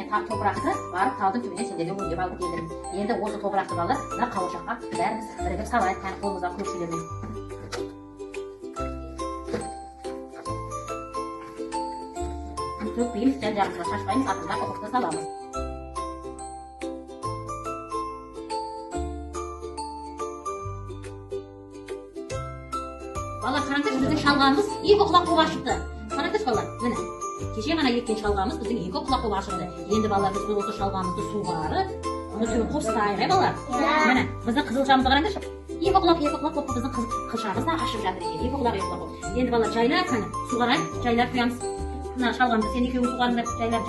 topraқты барып талдың түбіне сендерге өңдеп алып келдім. Енді осы топырақты балалар мына қауашаққа бәріміз бірігіп салайық тән қолымызға көршілермен. Төкпейміз, жан-жағымызға шашпаймыз, артында ұқыпты саламыз. Балалар, қараңдаршы, біздің шалғамыз екі құлақ болып ашыпты. Қараңдаршы балалар, міне. Кеше ғана еккен шалғамыз біздің екі құлақ болып ашылды. Енді балалар, біз осы шалғамызды суғарып, оны түбін қопсытайық, балалар. Міне, біздің қызылшамызды қараңдаршы. Екі құлақ болып біздің қызылшамыз да ашып жатыр екен. Екі құлақ болып. Енді балалар, жайлап қане, суғарайық, жайлап құямыз. Мына шалғамды сен екеуің суғарыңдар, жайлап.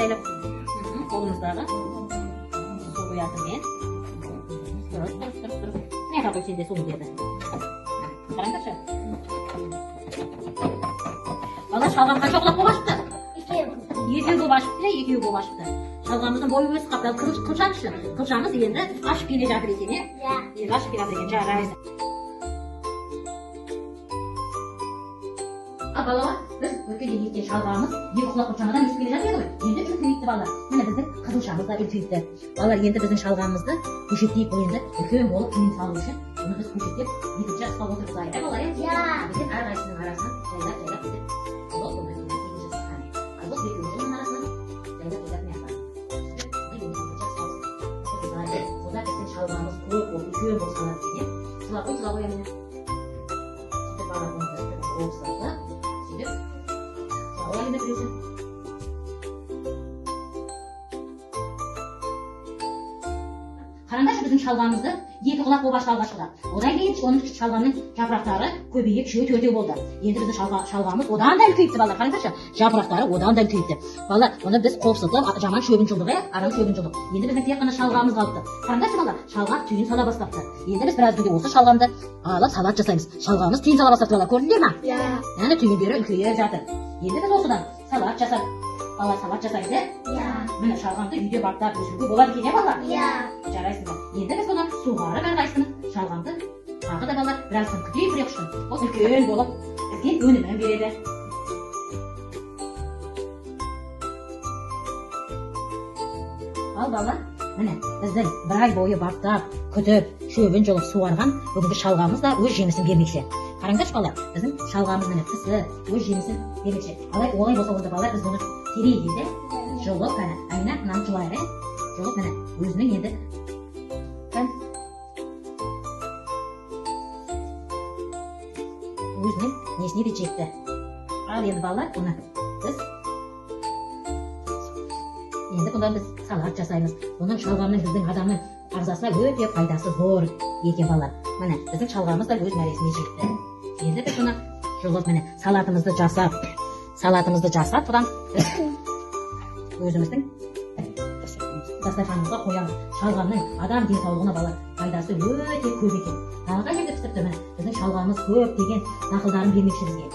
Қолымыздағы су құятын мен. Дұрыс. Не қабыл сенде суын деді. Қараңдаршы. Балалар, шалғам қанша құлақ болып ашыпты? Екеу болып ашыпты. Шалғамыздың бойы өсіп қаптал қылшамыз енді ашып келе жатыр екен, енді ашып келе жатыр екен, жарайды. Ал балалар, біз өткенде еккен шалғамыз екі құлақ қылшамадан өсіп келе жатыр еді ғой. Енді үлкейіпті балалар. Міне біздің қызылшамыз да үлкейіпті. Балалар, енді біздің шалғамызды көшеттейік, енді үлкен болып киім салу үшін оны біз көшеттеп екінші ұстап отырғызайық, балалар. Біздің әрқайсының арасынан жайлап шалғамыз көп болып, үлкен болып салады екен. Сыла қоямын. Сөйтіп балағымызды қоғыстарды, сөйтіп сыла қоямын біреусін. Қараңдаршы, біздің шалғамызды екі құлақ болып ашты алғашқыда. Одан кейін оның шалғамның жапырақтары көбейіп, үшеу-төртеу болды. Енді біздің шалғамыз одан да үлкейіпті, балалар. Қараңдаршы, жапырақтары одан да үлкейіпті. Балалар, оны біз қопсытып, жаман шөбін жұлдық, арам шөбін жұлдық. Енді біздің тек қана шалғамыз қалыпты. Қараңдаршы, балалар, шалғам түйін сала бастапты. Енді біз біраз күнде осы шалғамды алып салат жасаймыз. Шалғамыз түйін сала бастапты, балалар. Көрдіңдер ма? Яғни түйіндері үлкейіп жатыр. Енді біз осыдан салат жасап, балалар, салат жасайды. Міне шалғамды үйде баптап өсіруге болады екен, балалар? Жарайсыңдар. Енді біз бұны суғарып әрқайсының шалғамды тағы да балалар біраз күн күтейік, бір-екі күн. Ол үлкен болып, үлкен өнімін береді. Ал балалар, міне біздің бір ай бойы баптап, күтіп, шөбін жұлып суарған бүгінгі шалғамыз да өз жемісін бермекші. Қараңдаршы балалар, біздің шалғамыз міне пісіп, өз жемісін бермекші. Олай болса онда балалар, біз бұны терейде жұлып, айна мынаны жұлайық, жұлып міне өзінің енді өзінің несіне де жетті. Ал енді балалар, бұны біз салат жасаймыз. Оның шалғамның біздің адамның ағзасына өте пайдасы зор екен, балалар. Міне біздің шалғамыз да өз мәресіне жетті. Енді біз бұны жұлып міне салатымызды жасап, бұдан өзіміздің дастарханымызға қоямыз. Шалғамның адам денсаулығына балалар пайдасы өте көп екен. Тағы жерде пісіріпті, міне біздің шалғамыз көп деген дақылдарын бермекші бізге.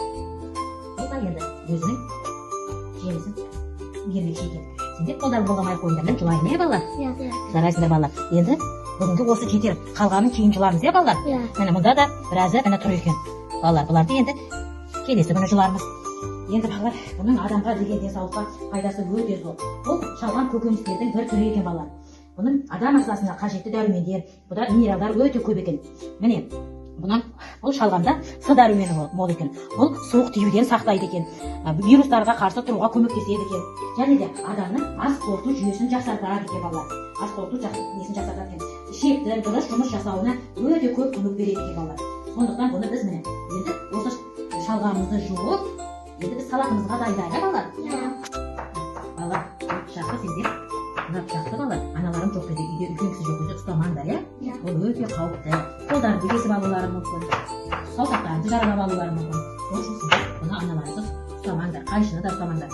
Бұл да енді өзінің жемісін бермекші екен. Сендер қолдарын болғамай қойыңдар, мен жұлайын, балалар? Жарайсыңдар, балалар. Енді бүгінгі осы жетер, қалғанын кейін жұлармыз, балалар? Міне мұнда да біразы тұр екен. Балалар, бұларды енді келесі күні жұлармыз. Енді балалар, бұның адамға деген денсаулыққа пайдасы өте зор. Бұл шалғам көкөністердің бір түрі екен, балалар. Бұның адам ағзасына қажетті дәрумендер, бұда минералдар өте көп екен. Міне, бұл шалғамда С дәрумені мол екен. Бұл суық тиюден сақтайды екен. Вирустарға қарсы тұруға көмектеседі екен. Және де адамның ас қорыту жүйесін жақсартады екен, балалар. Ас қорыту несін жақсартады екен. Ішектің дұрыс жұмыс жасауына өте көп көмек береді екен, балалар. Сондықтан бұны біз міне енді осы шалғамызды жуып, енді біз салатымызға дайындайық, балалар. Балалар, жақсы сендер. Мына жақсы балалар, аналарым жоқ кезде, үйде үлкен кісі жоқ кезде ұстамаңдар, ол өте қауіпті. Қолдарды кесіп алулары мүмкін, саусақтарыңызды жаралап алулары мүмкін. Сол үшін сендер бұны аналарыңызды ұстамаңдар, қайшыны да ұстамаңдар.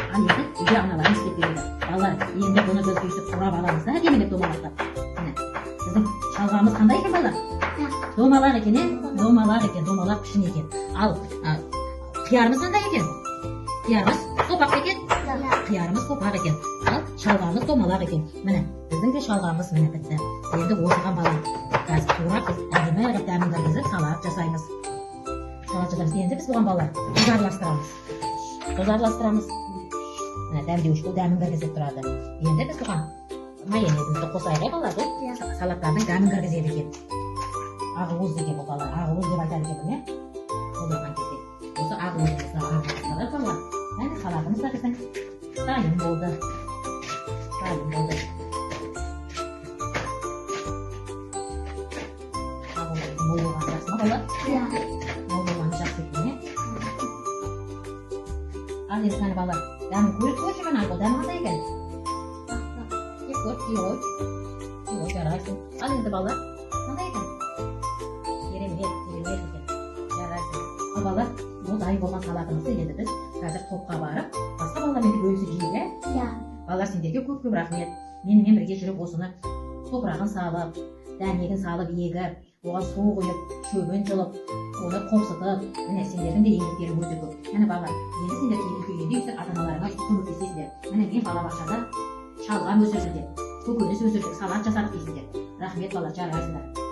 Ал енді үйде аналарың істеп береді. Балалар, енді бұны біз өйтіп құрап аламыз да, демелеп домалақтап. Біздің шалғамыз қандай екен, балалар? Домалақ екен, домалақ пішін екен. Ал қиярымыз қандай екен? Қиярымыз сопақ екен, ал шалғамыз домалақ екен. Міне, біздің де шалғамыз міне бітті. Енді осыған балалар, қазір турап біз әдемі дәмін кіргізіп салат жасаймыз. Енді біз бұған балалар тұз араластырамыз. мына дәмдеуіш бұл дәмін кіргізіп тұрады. Енді біз бұған майонезімізді қосайық балалар. Салаттардың дәмін кіргізеді екен. Ақуыз деген бұл балалар, ақуыз деп айтады екен бұны. Ойлаған кезде осы ақуызымызды ағызып балалар. Әне салатымыз да біздің дайын болды. Ақуызымыз мол болғаны жақсы ма балалар? Мол болғаны жақсы екен. Ал енді қане балалар, дәмін көріп көрші ғана бұл дәмі қандай екен? Кеп көр, ой, жарайсың. Ал енді балалар, қандай екен? Керемет екен. Жарайсың. Ал балалар, бұл дайын болған салатымызды енді біз қазір топқа барып, басқа балалармен бөлісіп жейік. Балалар, сендерге көп рахмет. Менімен бірге жүріп осыны топырағын салып, дәнегін салып егіп, оған су құйып, шөбін жұлып, оны қопсытып, міне сендердің де еңбектері өте көп. Міне балалар, енді сендер келгенде өйтіп ата-аналарыңа көмектесесіңдер. Міне мен балабақшада шалғам өсірдім, көкөніс өсірдік, салат жасадық дейсіңдер. Рахмет балалар, жарайсыңдар.